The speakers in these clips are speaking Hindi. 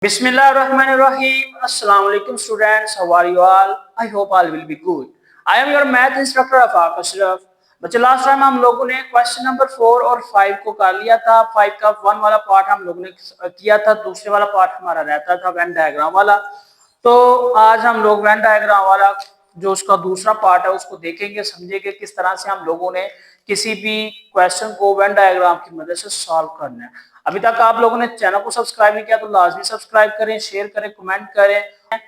Bismillahirrahmanirrahim. Assalamu alaikum students. How are you all? I hope all will be good. I am your math instructor Afaq Ashraf. बच्चे लास्ट टाइम हम लोगों ने क्वेश्चन नंबर 4 और 5 को कर लिया था। 5 का 1 वाला पार्ट हम लोगों ने किया था, दूसरे वाला पार्ट हमारा रहता था वेन डायग्राम वाला। तो आज हम लोग वेन डायग्राम वाला जो उसका दूसरा पार्ट है उसको देखेंगे, समझेंगे किस तरह से हम लोगों ने किसी भी क्वेश्चन को वेन डायग्राम की मदद से सॉल्व करना है। अभी तक आप लोगों ने चैनल को सब्सक्राइब नहीं किया तो लाजमी सब्सक्राइब करें, शेयर करें, कमेंट करें।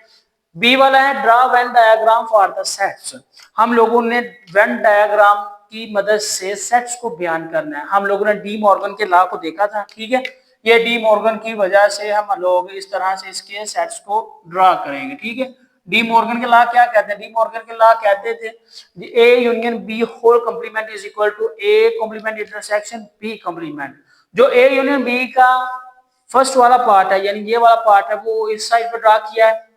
बी वाला है draw Venn diagram for the sets. हम लोगों ने वेन डायग्राम की मदद से सेट्स को बयान करना है। हम लोगों ने डी मॉर्गन के लॉ को देखा था, ठीक है। ये डी मॉर्गन की वजह से हम लोग इस तरह से इसके सेट्स को ड्रा करेंगे, ठीक है। डी मॉर्गन के लॉ क्या कहते हैं? डी मॉर्गन के लॉ कहते थे A union B whole complement is equal to A complement intersection B complement. जो ए यूनियन बी का फर्स्ट वाला पार्ट है, यानी ये वाला पार्ट है, वो इस साइड पर ड्रा किया है।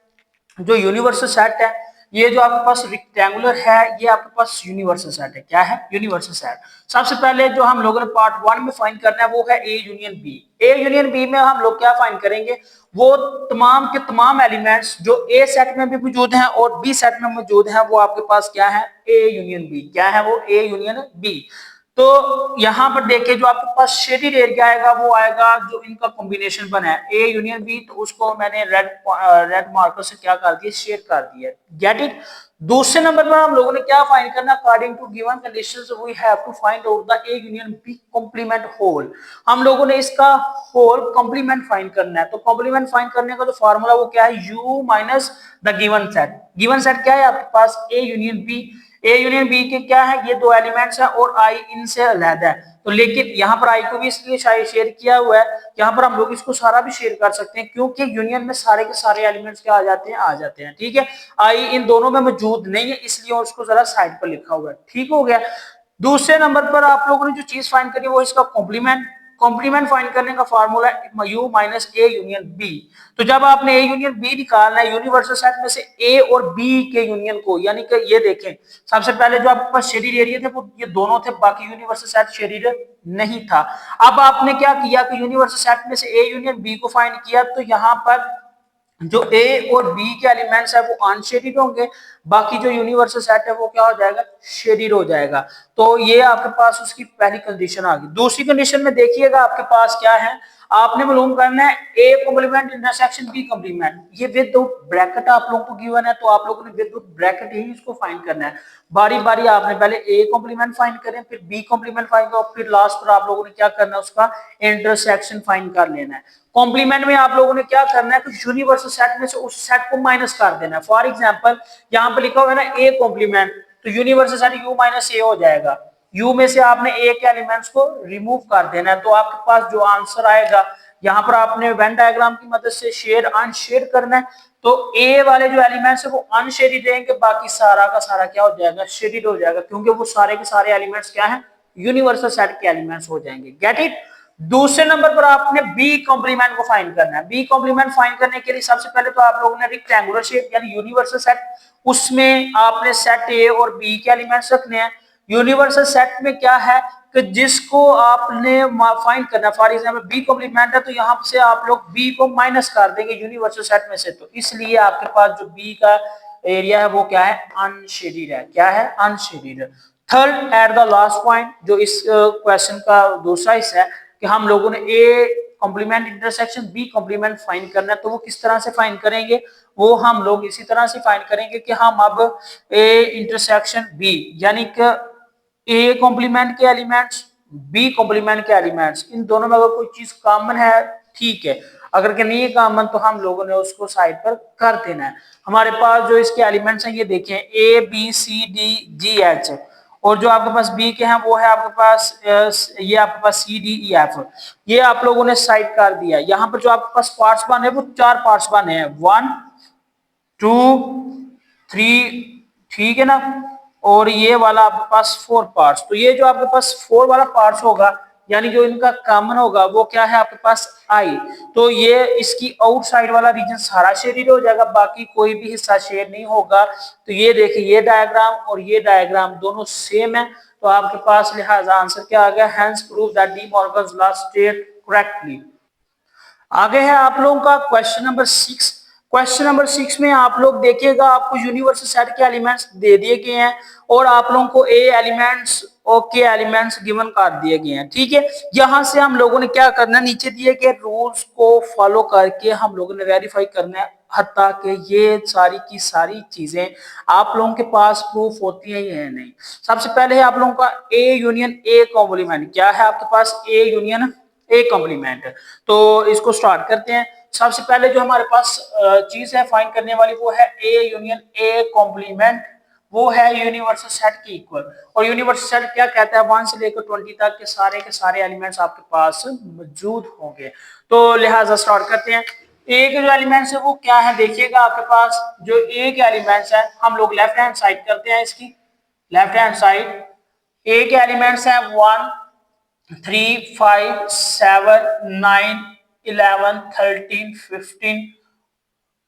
जो यूनिवर्सल सेट है, ये जो आपके पास रेक्टेंगुलर है, ये आपके पास यूनिवर्सल सेट है। क्या है? Universal set. सबसे पहले जो हम लोगों ने पार्ट 1 में फाइंड करना है वो है A union B. A union B में हम लोग क्या फाइंड करेंगे? वो तमाम के तमाम एलिमेंट्स जो ए सेट में भी मौजूद हैं और बी सेट में मौजूद हैं, वो आपके पास क्या है? A union B. क्या है वो? A union B. तो यहां पर देखिए जो आपके पास शेडेड एरिया आएगा वो आएगा जो इनका कॉम्बिनेशन बना है ए यूनियन बी, तो उसको मैंने रेड मार्कर से क्या कर दिया? शेड कर दिया। Get it. दूसरे नंबर पर हम लोगों ने क्या फाइंड करना? According to given conditions we have to find out the A union B complement whole. हम लोगों ने इसका होल कॉम्प्लीमेंट फाइंड करना है। तो कॉम्प्लीमेंट फाइंड करने का जो फार्मूला वो क्या है? U minus the given set. Given set क्या है आपके पास? A union B. A union B के क्या है? ये दो एलिमेंट्स है और आई इनसे अलग है। तो लेकिन यहाँ पर आई को भी इसलिए शायद शेयर किया हुआ है, यहाँ पर हम लोग इसको सारा भी शेयर कर सकते हैं क्योंकि यूनियन में सारे के सारे एलिमेंट्स क्या आ जाते हैं? आ जाते हैं, ठीक है। आई इन दोनों में मौजूद नहीं है, इसलिए उसको जरा साइड पर लिखा हुआ है, ठीक हो गया। दूसरे नंबर पर आप लोगों ने जो चीज फाइंड करी वो इसका कॉम्प्लीमेंट। कॉम्प्लीमेंट फाइंड करने का formula U minus A union B. तो जब आपने ए यूनियन बी निकालना है यूनिवर्सल सेट में से ए और बी के यूनियन को, यानी कि ये देखें सबसे पहले जो आपके पास शेडेड एरिया थे वो ये दोनों थे, बाकी यूनिवर्सल सेट शेडेड नहीं था। अब आपने क्या किया कि यूनिवर्सल सेट में से ए यूनियन बी को फाइंड किया, तो यहां पर जो ए और बी के एलिमेंट्स है वो अनशेडेड होंगे, बाकी जो यूनिवर्सल सेट है वो क्या हो जाएगा? शेडेड हो जाएगा। तो ये आपके पास उसकी पहली कंडीशन आ गई। दूसरी कंडीशन में देखिएगा आपके पास क्या है? आपने मालूम करना है A complement intersection B complement. ये विद ब्रैकेट आप लोगों को गिवन है, तो आप लोगों ने विद ब्रैकेट ही इसको फाइंड करना है। बारी बारी आपने पहले ए कॉम्प्लीमेंट फाइंड करें, फिर बी कॉम्प्लीमेंट फाइंड करो, फिर लास्ट पर आप लोगों ने क्या करना है? उसका इंटरसेक्शन फाइंड कर लेना है। कॉम्प्लीमेंट में आप लोगों ने क्या करना है? कुछ यूनिवर्सल सेट में से उस सेट को माइनस कर देना है। फॉर एग्जांपल यहाँ पे लिखा हुआ है ना ए कॉम्प्लीमेंट, तो यूनिवर्सल सेट यू माइनस ए हो जाएगा। यू में से आपने ए के एलिमेंट्स को रिमूव कर देना है, तो आपके पास जो आंसर आएगा यहाँ पर आपने वेन डायग्राम की मदद से शेड अनशेड करना है। तो ए वाले जो एलिमेंट्स है वो अनशेडेड रहेंगे, बाकी सारा का सारा क्या हो जाएगा? शेडेड हो जाएगा, क्योंकि वो सारे के सारे एलिमेंट्स क्या है? यूनिवर्सल सेट के एलिमेंट्स हो जाएंगे। Get it. दूसरे नंबर पर आपने बी कॉम्प्लीमेंट को फाइंड करना है। बी कॉम्प्लीमेंट फाइंड करने के लिए सबसे पहले तो आप लोगों ने रेक्टेंगुलर शेप यानी यूनिवर्सल सेट, उसमें आपने सेट ए और बी के एलिमेंट्स रखने हैं। यूनिवर्सल सेट में क्या है कि जिसको आपने फाइंड करना, फॉर एग्जांपल बी कॉम्प्लीमेंट है, तो यहाँ से आप लोग बी को माइनस कर देंगे यूनिवर्सल सेट में से, तो इसलिए आपके पास जो बी का एरिया है वो क्या है? अनशेडेड है। क्या है? Unshielded. Third at the last point, जो इस क्वेश्चन का दूसरा हिस्सा है कि हम लोगों ने A complement intersection B complement find करना है, तो वो किस तरह से फाइंड करेंगे? वो हम लोग इसी तरह से फाइंड करेंगे कि हम अब ए इंटरसेक्शन बी यानी कि ए कॉम्प्लीमेंट के एलिमेंट्स बी कॉम्प्लीमेंट के एलिमेंट्स, इन दोनों में अगर कोई चीज कॉमन है ठीक है, अगर कि नहीं है कॉमन तो हम लोगों ने उसको साइड पर कर देना है। हमारे पास जो इसके एलिमेंट्स हैं ये देखें A B C D G H, और जो आपके पास बी के हैं वो है आपके पास ये आपके पास सी डी ई एफ। ये आप लोगों ने साइड कर दिया। यहाँ पर जो आपके पास पार्ट्स बने वो 4 पार्ट्स बने हैं, 1 2 3, ठीक है ना। और ये वाला आपके पास 4 पार्ट्स। तो ये जो आपके पास 4 वाला पार्ट्स होगा यानी जो इनका कॉमन होगा वो क्या है आपके पास? आई। तो ये इसकी आउटसाइड वाला रीजन सारा शेडेड हो जाएगा, बाकी कोई भी हिस्सा शेड नहीं होगा। तो ये देखिए ये डायग्राम और ये डायग्राम दोनों सेम है, तो आपके पास लिहाजा आंसर क्या आ गया? Hence prove that D Morgan's law state correctly. आगे है आप लोगों का क्वेश्चन नंबर 6। क्वेश्चन नंबर 6 में आप लोग देखिएगा, आपको यूनिवर्सल सेट के एलिमेंट्स दे दिए गए हैं और आप लोगों को ए एलिमेंट्स और के एलिमेंट्स गिवन कर दिए गए हैं। ठीक है, यहां से हम लोगों ने क्या करना है, नीचे दिए गए रूल्स को फॉलो करके हम लोगों ने वेरीफाई करना है, हत्ता कि ये सारी की सारी चीजें आप लोगों के पास प्रूफ होती है या नहीं। सबसे पहले है आप लोगों का ए यूनियन ए कॉम्प्लीमेंट। क्या है आपके पास ए यूनियन ए कॉम्प्लीमेंट। तो इसको स्टार्ट करते हैं। सबसे पहले जो हमारे पास चीज है फाइंड करने वाली वो है ए यूनियन ए कॉम्प्लीमेंट, वो है यूनिवर्सल सेट के इक्वल। और यूनिवर्सल सेट क्या कहता है, 1 से लेकर 20 तक के सारे एलिमेंट्स आपके पास मौजूद होंगे। तो लिहाजा स्टार्ट करते हैं। ए के जो एलिमेंट्स है वो क्या है, देखिएगा आपके पास जो ए के एलिमेंट्स है, हम लोग लेफ्ट हैंड साइड करते हैं इसकी। लेफ्ट हैंड साइड ए के एलिमेंट्स है 1 3 5 7 9 11 13 15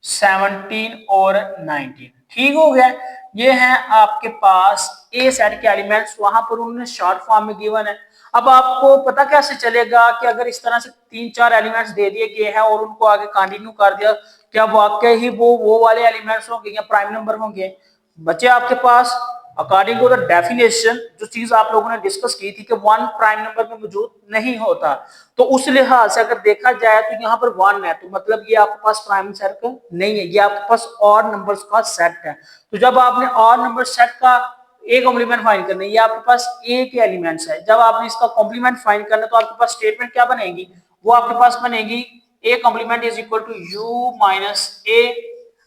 17 और 19। ठीक हो गया। ये है आपके पास ए सेट के एलिमेंट्स, वहां पर उन्होंने शॉर्ट फॉर्म में गिवन है। अब आपको पता कैसे चलेगा कि अगर इस तरह से 3-4 एलिमेंट्स दे दिए गए हैं और उनको आगे कंटिन्यू कर दिया, क्या वाकई ही वो वाले एलिमेंट्स होंगे या प्राइम नंबर होंगे। बच्चे आपके पास अकॉर्डिंग टू द डेफिनेशन जो चीज आप लोगों ने डिस्कस की थी कि 1 प्राइम नंबर में मौजूद नहीं होता, तो उस लिहाज से अगर देखा जाए तो यहाँ पर 1 है, तो मतलब ये आपके पास प्राइम सर्कल नहीं है, ये आपके पास और नंबर्स का सेट है। तो जब आपने और नंबर सेट का ए कॉम्प्लीमेंट फाइंड करना है, ये आपके पास ए के एलिमेंट्स है, जब आपने इसका कॉम्प्लीमेंट फाइंड करना है तो आपके पास स्टेटमेंट क्या बनेगी, वो आपके पास बनेगी A complement is equal to U minus A.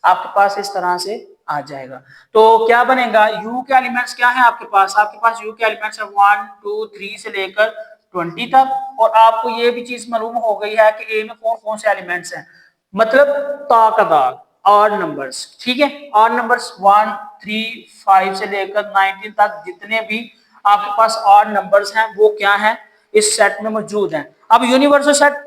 आपके पास इस तरह से आ जाएगा। तो क्या बनेगा, u के एलिमेंट्स क्या है आपके पास u के एलिमेंट्स है 1 2 3 से लेकर 20 तक। और आपको ये भी चीज मालूम हो गई है कि a में कौन कौन से एलिमेंट्स हैं, मतलब ताकदार और नंबर्स। ठीक है, और नंबर्स 1 3 5 से लेकर 19 तक जितने भी आपके पास और नंबर्स हैं वो क्या है, इस सेट में मौजूद हैं। अब यूनिवर्सल सेट,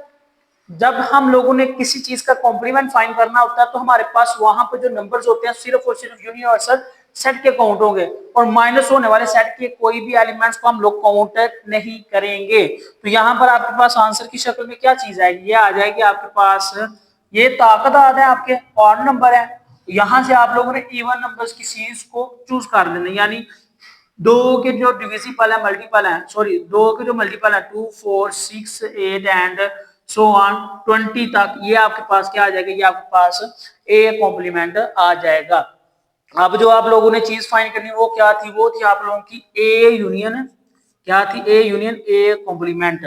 जब हम लोगों ने किसी चीज का कॉम्प्लीमेंट फाइंड करना होता है तो हमारे पास वहां पर जो नंबर्स होते हैं सिर्फ और सिर्फ यूनिवर्सल सेट के काउंट होंगे, और माइनस होने वाले सेट के कोई भी एलिमेंट्स को हम लोग काउंट नहीं करेंगे। तो यहाँ पर आपके पास आंसर की शक्ल में क्या चीज आएगी, ये आ जाएगी आपके पास, ये ताकत है आपके और नंबर है। यहां से आप लोगों ने इवन नंबर्स की सीरीज को चूज कर लेना, यानी दो के जो डिविजिबल है मल्टीपल है, सॉरी दो के जो मल्टीपल है 2 4 6 8 एंड सो ऑन 20 तक, ये आपके पास क्या आ जाएगा, ये आपके पास ए कॉम्प्लीमेंट आ जाएगा। अब जो आप लोगों ने चीज फाइंड करनी वो क्या थी, वो थी आप लोगों की ए यूनियन, क्या थी, ए यूनियन ए कॉम्प्लीमेंट।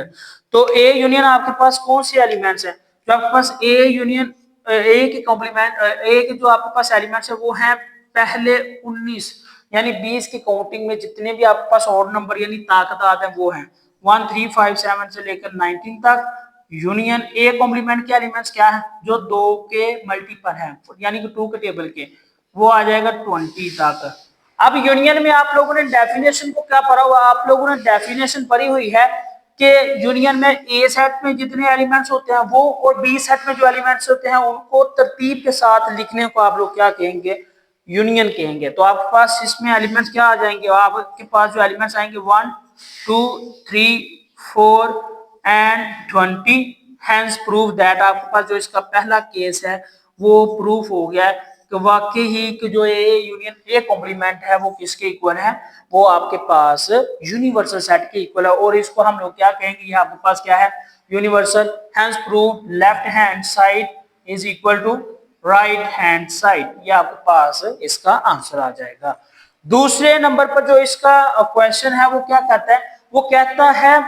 तो ए यूनियन आपके पास कौन से एलिमेंट्स है, जो आपके पास ए यूनियन ए के कॉम्प्लीमेंट, ए के जो आपके पास एलिमेंट्स है वो है पहले 19 यानी 20 की काउंटिंग में जितने भी आपके पास ऑड नंबर यानी ताकत है वो है 1 3 5 7 से लेकर 19 तक। यूनियन ए कॉम्प्लीमेंट के एलिमेंट्स क्या है, जो 2 के मल्टीपल है यानी कि 2 के टेबल के, वो आ जाएगा 20 तक। अब यूनियन में आप लोगों ने डेफिनेशन को क्या पढ़ा हुआ, आप लोगों ने डेफिनेशन पढ़ी हुई है कि यूनियन में ए सेट में जितने एलिमेंट्स होते हैं वो और बी सेट में जो एलिमेंट्स होते हैं उनको तरतीब के साथ लिखने को आप लोग क्या कहेंगे, यूनियन कहेंगे। तो आपके पास इसमें एलिमेंट्स क्या आ जाएंगे, आपके पास जो एलिमेंट्स आएंगे 1 2 3 4 एंड 20। हैंस प्रूव दैट, आपके पास जो इसका पहला केस है वो प्रूफ हो गया है कि वाकई ही कि जो ए यूनियन ए कॉम्प्लीमेंट है वो किसके इक्वल है, वो आपके पास यूनिवर्सल सेट के इक्वल है। और इसको हम लोग क्या कहेंगे, ये आपके पास क्या है, universal. Hence prove left hand side is equal to right hand side, ये आपके पास इसका आंसर आ जाएगा। दूसरे नंबर पर जो इसका क्वेश्चन है वो क्या कहता है, वो कहता है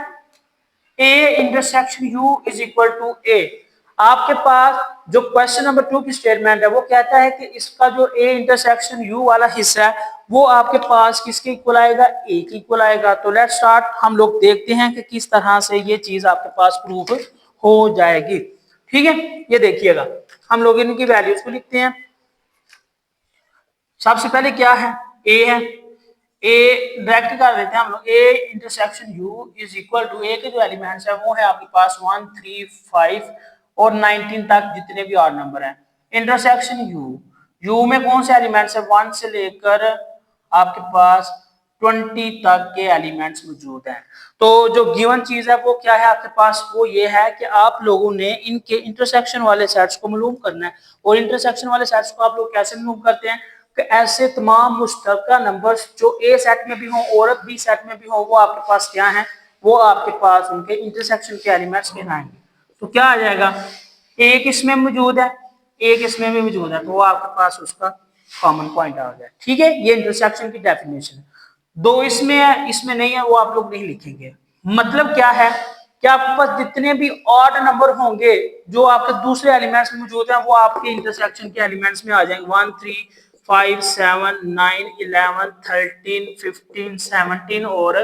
A intersection U is equal to A. आपके पास जो क्वेश्चन नंबर 2 की स्टेटमेंट है वो कहता है कि इसका जो ए इंटरसेक्शन यू वाला हिस्सा है वो आपके पास किसके इक्वल आएगा, ए के इक्वल आएगा। तो लेट्स स्टार्ट, हम लोग देखते हैं कि किस तरह से ये चीज आपके पास प्रूफ हो जाएगी। ठीक है, ये देखिएगा, हम लोग इनकी वैल्यूज को लिखते हैं। सबसे पहले क्या है, ए है, ए डायरेक्ट कर देते हैं हम लोग, A intersection U is equal to A के जो एलिमेंट्स है वो है आपके पास 1 3 5 और 19 तक जितने भी और नंबर हैं। इंटरसेक्शन यू, यू में कौन से एलिमेंट्स है, 1 से लेकर आपके पास 20 तक के एलिमेंट्स मौजूद हैं। तो जो गिवन चीज है वो क्या है आपके पास, वो ये है कि आप लोगों ने इनके इंटरसेक्शन वाले सेट्स को मालूम करना है। और इंटरसेक्शन वाले सेट्स को आप लोग कैसे मालूम करते हैं कि ऐसे तमाम मुश्तरका नंबर्स जो ए सेट में भी हो और बी सेट में भी हो, वो आपके पास क्या है, वो आपके पास उनके इंटरसेक्शन के एलिमेंट्स कहलाएंगे। तो क्या आ जाएगा, एक इसमें मौजूद है, एक इसमें भी मौजूद है, तो वो आपके पास उसका कॉमन पॉइंट आ गया। ठीक है, ये इंटरसेक्शन की डेफिनेशन है। दो इसमें है, इसमें नहीं है, वो आप लोग नहीं लिखेंगे। मतलब क्या है कि आपके पास जितने भी ऑड नंबर होंगे जो आपके दूसरे एलिमेंट्स में मौजूद हैं, वो आपके इंटरसेक्शन के एलिमेंट्स में आ जाएंगे। 1 3 5 7 9 11 13 15 17 और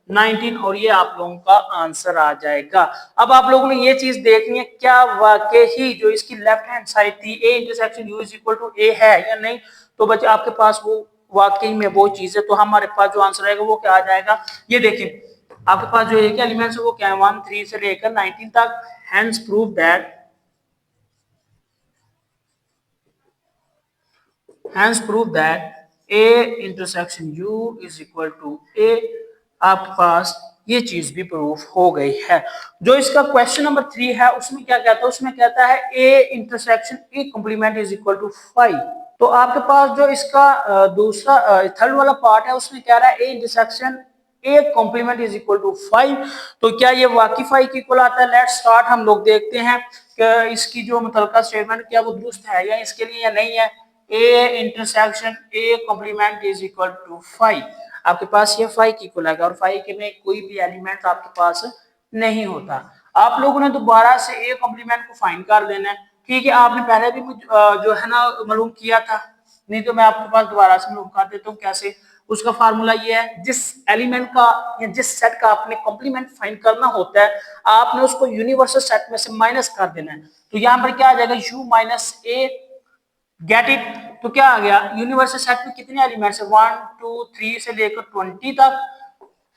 19, और ये आप लोगों का आंसर आ जाएगा। अब आप लोगों ने ये चीज देखनी है, क्या वाकई ही जो इसकी लेफ्ट हैंड साइड थी A intersection U is equal to A है या नहीं। तो बच्चे आपके पास वो वाकई में वो चीज है, तो हमारे पास जो आंसर आएगा वो क्या आ जाएगा, ये देखिए आपके पास जो एक एलिमेंट्स है वो क्या है, 1 3 से लेकर 19 तक। Hence prove that, hence prove that A intersection U is equal to A. आपके पास ये चीज भी प्रूफ हो गई है। जो इसका क्वेश्चन नंबर 3 है उसमें क्या कहता है, उसमें कहता है A intersection A complement is equal to 5। तो आपके पास जो इसका दूसरा थर्ड वाला पार्ट है उसमें कह रहा है A intersection A complement is equal to 5। तो क्या ये वाकई 5 के इक्वल आता है? लेट्स स्टार्ट, हम लोग देखते हैं कि इसकी जो मुतलका स्टेटमेंट क्या वो दुरुस्त है या इसके लिए या नहीं है। A intersection A complement is equal to 5, आपके पास ये 5 की इक्वल आएगा और 5 के में कोई भी एलिमेंट आपके पास नहीं होता। आप लोगों ने दोबारा से ए कॉम्प्लीमेंट को फाइंड कर लेना है। ठीक है, आपने पहले भी जो है ना मालूम किया था, नहीं तो मैं आपके पास दोबारा से मालूम कर देता हूँ कैसे। उसका फार्मूला ये है, जिस एलिमेंट का या जिस सेट का आपने कॉम्प्लीमेंट फाइंड करना होता है, आपने उसको यूनिवर्सल सेट में से माइनस कर देना है। तो यहाँ पर क्या आ जाएगा, u minus A, get it. तो क्या आ गया, यूनिवर्सल सेट में कितने एलिमेंट्स है, 1 2 3 से लेकर 20 तक,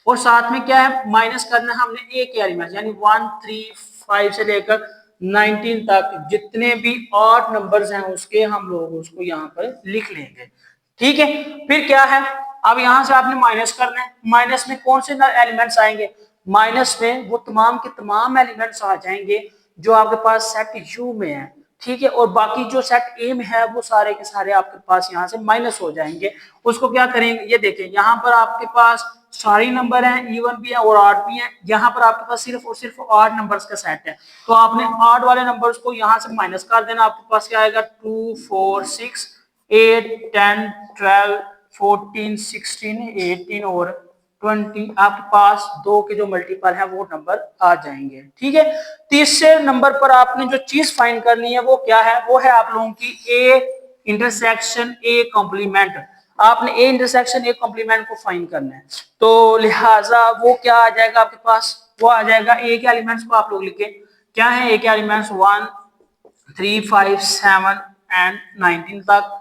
और साथ में क्या है, माइनस करना है हमने ए के एलिमेंट्स, यानी 1 3 5 से लेकर 19 तक जितने भी ऑड नंबर्स हैं उसके हम लोग उसको यहाँ पर लिख लेंगे। ठीक है, फिर क्या है, अब यहां से आपने माइनस करना है। माइनस में कौन से एलिमेंट्स आएंगे, माइनस में वो तमाम के तमाम एलिमेंट्स आ जाएंगे जो आपके पास सेट यू में है। ठीक है, और बाकी जो सेट ए में है वो सारे के सारे आपके पास यहाँ से माइनस हो जाएंगे। उसको क्या करेंगे, ये देखें यहाँ पर आपके पास सारे नंबर हैं, इवन भी है और ऑड भी है। यहाँ पर आपके पास सिर्फ और सिर्फ ऑड नंबर्स का सेट है, तो आपने ऑड वाले नंबर्स को यहाँ से माइनस कर देना। आपके पास क्या आएगा, 2 4 6 8 10 12 14 16 18 और 20। आपके पास दो के जो मल्टीपल है वो नंबर आ जाएंगे। ठीक है, तीसरे नंबर पर आपने जो चीज फाइंड करनी है वो क्या है, वो है आप लोगों की ए इंटरसेक्शन ए कॉम्प्लीमेंट। आपने ए इंटरसेक्शन ए कॉम्प्लीमेंट को फाइंड करना है, तो लिहाजा वो क्या आ जाएगा आपके पास, वो आ जाएगा ए के एलिमेंट्स को आप लोग लिखे, क्या है ए के एलिमेंट्स 1 3 5 7 एंड 19 तक,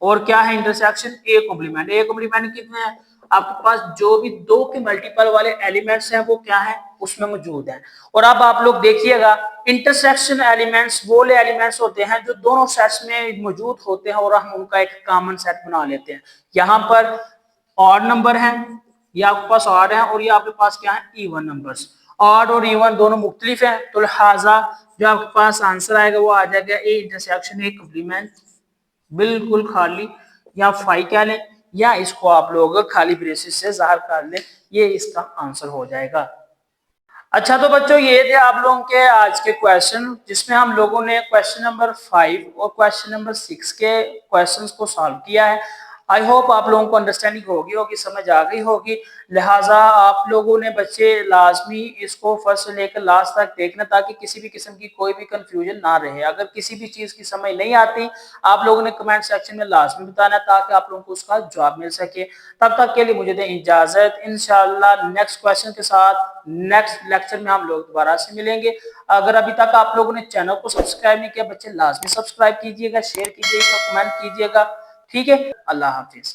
और क्या है intersection A complement. A complement कितने हैं आपके पास, जो भी दो के मल्टीपल वाले एलिमेंट्स हैं वो क्या है उसमें मौजूद है। और अब आप लोग देखिएगा, इंटरसेक्शन एलिमेंट्स वो ले एलिमेंट्स होते हैं जो दोनों सेट्स में मौजूद होते हैं और हम उनका एक कॉमन सेट बना लेते हैं। यहाँ पर ऑड नंबर है, ये आपके पास ऑड है, और ये आपके पास क्या है, इवन नंबर्स। ऑड और इवन दोनों मुख्तलिफ हैं, तो लिहाजा जो आपके पास आंसर आएगा वो आ जाएगा ए इंटरसेक्शन ए कॉम्प्लीमेंट। बिल्कुल खाली, या 5 कह लें या इसको आप लोग खाली ब्रेसेस से जाहिर कर लें, ये इसका आंसर हो जाएगा। अच्छा, तो बच्चों ये थे आप लोगों के आज के क्वेश्चन, जिसमें हम लोगों ने क्वेश्चन नंबर 5 और क्वेश्चन नंबर 6 के क्वेश्चंस को सॉल्व किया है। आई होप आप लोगों को अंडरस्टैंडिंग होगी, समझ आ गई होगी। लिहाजा आप लोगों ने बच्चे लाजमी इसको फर्स्ट से लेकर लास्ट तक देखना, ताकि किसी भी किस्म की कोई भी कंफ्यूजन ना रहे। अगर किसी भी चीज की समझ नहीं आती, आप लोगों ने कमेंट सेक्शन में लाजमी बताना, ताकि आप लोगों को उसका जवाब मिल सके। तब तक के लिए मुझे दें इजाजत, इंशाल्लाह नेक्स्ट क्वेश्चन के साथ नेक्स्ट लेक्चर में हम लोग दोबारा से मिलेंगे। अगर अभी तक आप लोगों ने चैनल को सब्सक्राइब नहीं किया, बच्चे लाजमी सब्सक्राइब कीजिएगा, शेयर कीजिएगा, कमेंट कीजिएगा। ठीक है, अल्लाह हाफिज।